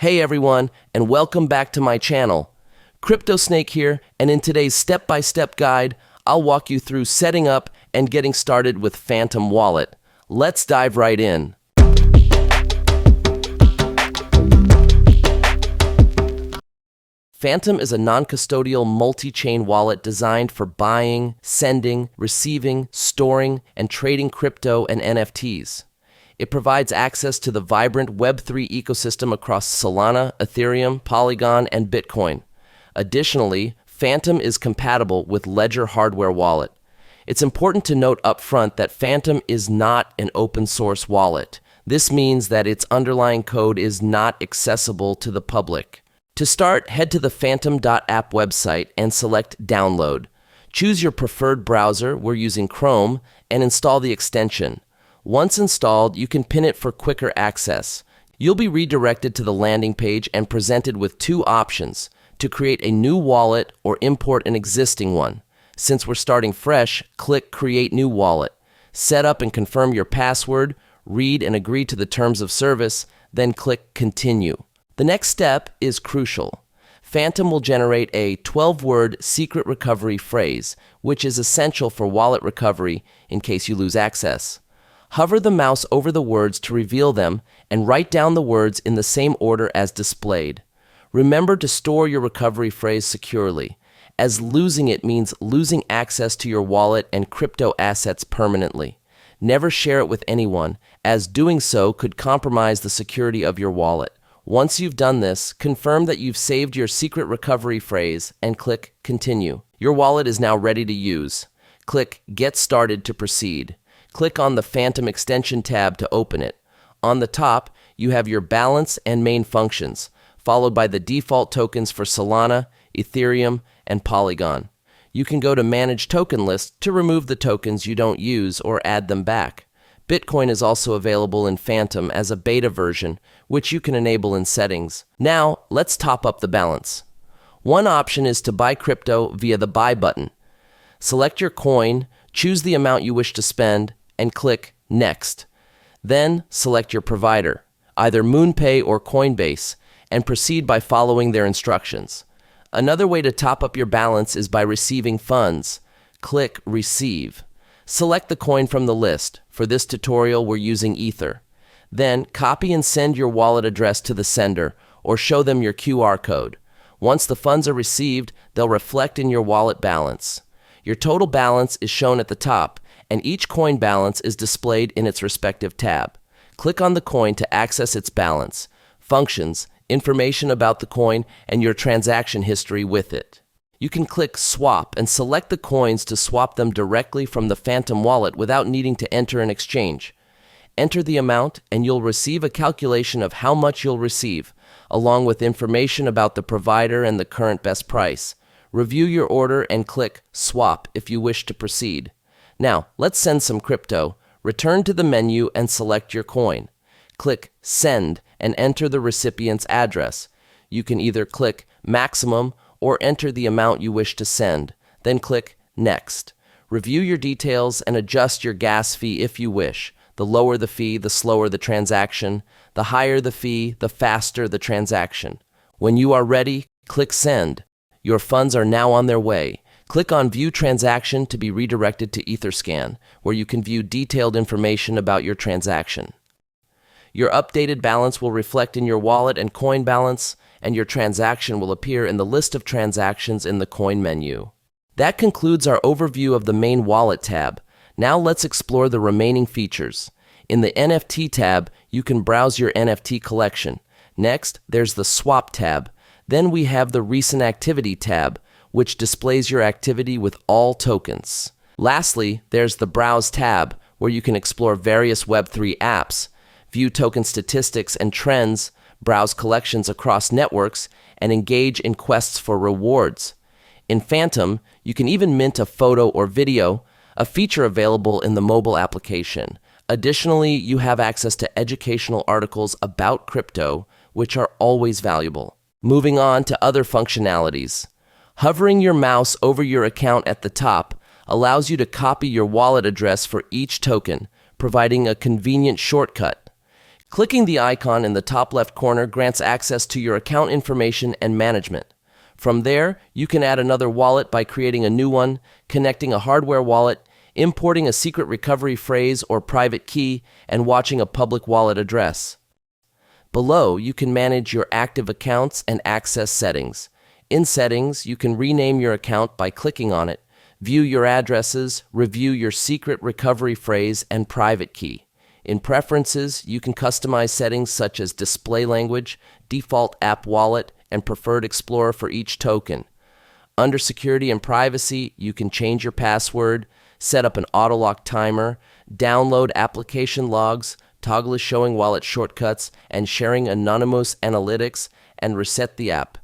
Hey everyone, and welcome back to my channel. CryptoSnake here, and in today's step-by-step guide, I'll walk you through setting up and getting started with Phantom Wallet. Let's dive right in. Phantom is a non-custodial multi-chain wallet designed for buying, sending, receiving, storing, and trading crypto and NFTs. It provides access to the vibrant Web3 ecosystem across Solana, Ethereum, Polygon, and Bitcoin. Additionally, Phantom is compatible with Ledger hardware wallet. It's important to note upfront that Phantom is not an open-source wallet. This means that its underlying code is not accessible to the public. To start, head to the phantom.app website and select Download. Choose your preferred browser, we're using Chrome, and install the extension. Once installed, you can pin it for quicker access. You'll be redirected to the landing page and presented with two options: to create a new wallet or import an existing one. Since we're starting fresh, click Create New Wallet. Set up and confirm your password, read and agree to the terms of service, then click Continue. The next step is crucial. Phantom will generate a 12-word secret recovery phrase, which is essential for wallet recovery in case you lose access. Hover the mouse over the words to reveal them and write down the words in the same order as displayed. Remember to store your recovery phrase securely, as losing it means losing access to your wallet and crypto assets permanently. Never share it with anyone, as doing so could compromise the security of your wallet. Once you've done this, confirm that you've saved your secret recovery phrase and click Continue. Your wallet is now ready to use. Click Get Started to proceed. Click on the Phantom Extension tab to open it. On the top, you have your balance and main functions, followed by the default tokens for Solana, Ethereum, and Polygon. You can go to Manage Token List to remove the tokens you don't use or add them back. Bitcoin is also available in Phantom as a beta version, which you can enable in settings. Now, let's top up the balance. One option is to buy crypto via the Buy button. Select your coin, choose the amount you wish to spend, and click Next. Then select your provider, either MoonPay or Coinbase, and proceed by following their instructions. Another way to top up your balance is by receiving funds. Click Receive. Select the coin from the list. For this tutorial, we're using Ether. Then copy and send your wallet address to the sender, or show them your QR code. Once the funds are received, they'll reflect in your wallet balance. Your total balance is shown at the top, and each coin balance is displayed in its respective tab. Click on the coin to access its balance, functions, information about the coin, and your transaction history with it. You can click Swap and select the coins to swap them directly from the Phantom wallet without needing to enter an exchange. Enter the amount and you'll receive a calculation of how much you'll receive, along with information about the provider and the current best price. Review your order and click Swap if you wish to proceed. Now, let's send some crypto. Return to the menu and select your coin. Click Send and enter the recipient's address. You can either click Maximum or enter the amount you wish to send. Then click Next. Review your details and adjust your gas fee if you wish. The lower the fee, the slower the transaction. The higher the fee, the faster the transaction. When you are ready, click Send. Your funds are now on their way. Click on View Transaction to be redirected to Etherscan, where you can view detailed information about your transaction. Your updated balance will reflect in your wallet and coin balance, and your transaction will appear in the list of transactions in the coin menu. That concludes our overview of the main wallet tab. Now let's explore the remaining features. In the NFT tab, you can browse your NFT collection. Next, there's the Swap tab. Then we have the Recent Activity tab, which displays your activity with all tokens. Lastly, there's the Browse tab, where you can explore various Web3 apps, view token statistics and trends, browse collections across networks, and engage in quests for rewards. In Phantom, you can even mint a photo or video, a feature available in the mobile application. Additionally, you have access to educational articles about crypto, which are always valuable. Moving on to other functionalities. Hovering your mouse over your account at the top allows you to copy your wallet address for each token, providing a convenient shortcut. Clicking the icon in the top left corner grants access to your account information and management. From there, you can add another wallet by creating a new one, connecting a hardware wallet, importing a secret recovery phrase or private key, and watching a public wallet address. Below, you can manage your active accounts and access settings. In Settings, you can rename your account by clicking on it, view your addresses, review your secret recovery phrase and private key. In Preferences, you can customize settings such as display language, default app wallet, and preferred explorer for each token. Under Security and Privacy, you can change your password, set up an auto-lock timer, download application logs, toggle showing wallet shortcuts, and sharing anonymous analytics, and reset the app.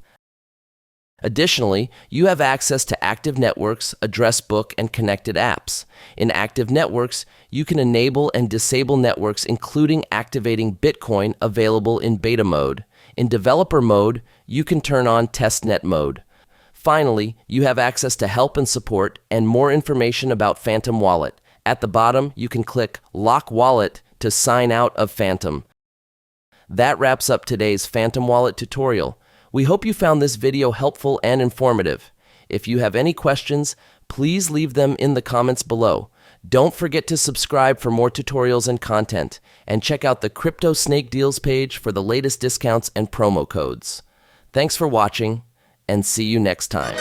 Additionally, you have access to active networks, address book, and connected apps. In active networks, you can enable and disable networks, including activating Bitcoin available in beta mode. In developer mode, you can turn on testnet mode. Finally, you have access to help and support and more information about Phantom Wallet. At the bottom, you can click Lock Wallet to sign out of Phantom. That wraps up today's Phantom Wallet tutorial. We hope you found this video helpful and informative. If you have any questions, please leave them in the comments below. Don't forget to subscribe for more tutorials and content, and check out the CryptoSnake deals page for the latest discounts and promo codes. Thanks for watching, and see you next time.